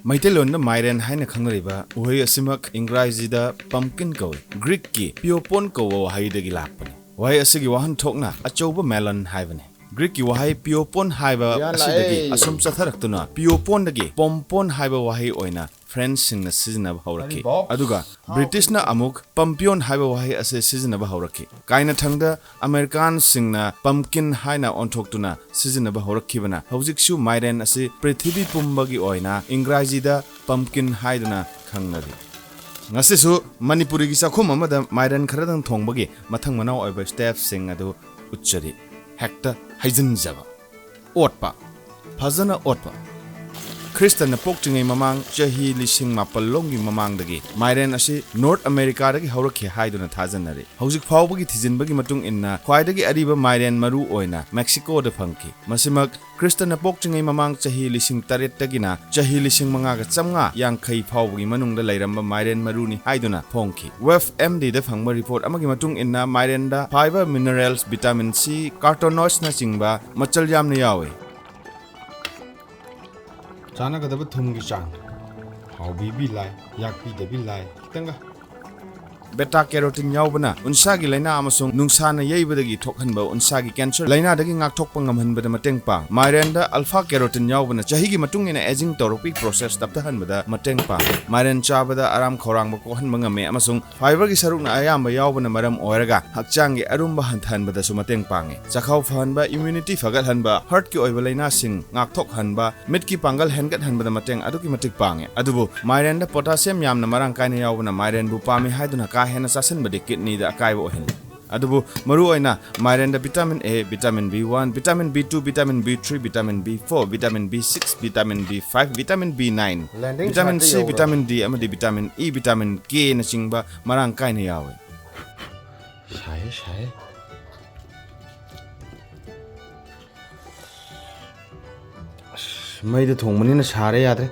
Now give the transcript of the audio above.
Maitelon Mairen Haina Kangreba, Uasimak, Ingrazida, pumpkin go, Greek ki, Peopon go, Haidegi Lapani. Why a Sigiwahan Tokna, a choba melon haven. Greek Wahai Peopon Hiva, Asidagi, Asum Satharatuna, Peopon dagi, Pompon Hiva Wahi Oina. French sing the season of Hauraki. Aduga, British na amuk, Pumpion Highway as a season of Hauraki. Kaina Tanga, American sing na pumpkin haina on Toktuna, season of Haurakivana. Hauzik Shu Mairen as a Prethibi Pumbagi Oina, Ingrazida, pumpkin haidana, Kangladi. Nasisu, Manipuri Sakuma, Madam Mairen Karadan Tongbagi, Matangmana over staff sing adu Uchari. Hector Heisenjava. Otpa. Pazana Otpa. Christian na pokching mamang chahi lising mapalongi mamang dagi Mairen asi North America dagi haurakhi haiduna thajanari hauzik phawbagi thijinbagi matung inna khwaidagi ariba Mairen maru oina Mexico da phangki masimak Christian na pokching mamang chahi lising taret dagina chahi lising manga ga chamnga yangkhai phawbagi manungda lairamba Mairen maru ni haiduna phongki WFMD da phangba report amagi matung inna Mairen da fiber minerals vitamin C carotenoids na chingba machal yamna yawe Chana ka dapat thum ki chan, hau bi lai, yak bi de bi lai, tanga. Beta carotene yaubana unsagi laina amasung nungsana yeibadagi thokhanba unsagi cancer laina dagi ngak thokpa ngamhanbada mateng pang Mairen da alpha carotene yaubana chahigi matung ina aging therapy process tapta hanbada mateng pang Mairen chabada aram khorangba ko hanba ngame amasung fiber gi sarukna ayamba yaubana maram oiraga hakchangi arumba hanthanbada su mateng pange chakhau phanba immunity fagal hanba heart ki oiba laina sing ngak thok hanba mit ki pangal hengat hanbada mateng aduki matik pange adubu Mairen da potassium yamna marang kaina yaubana Mairen bu pami haiduna ka hena sasan bade kidney da akaiba ohin adubu maru oina Mairen da vitamin A vitamin B1 vitamin B2 vitamin B3 vitamin B4 vitamin B6 vitamin B5 vitamin B9 vitamin C vitamin D amadi vitamin E vitamin K na chingba marang kaina yawe Shai Mai da thong mani na share yadre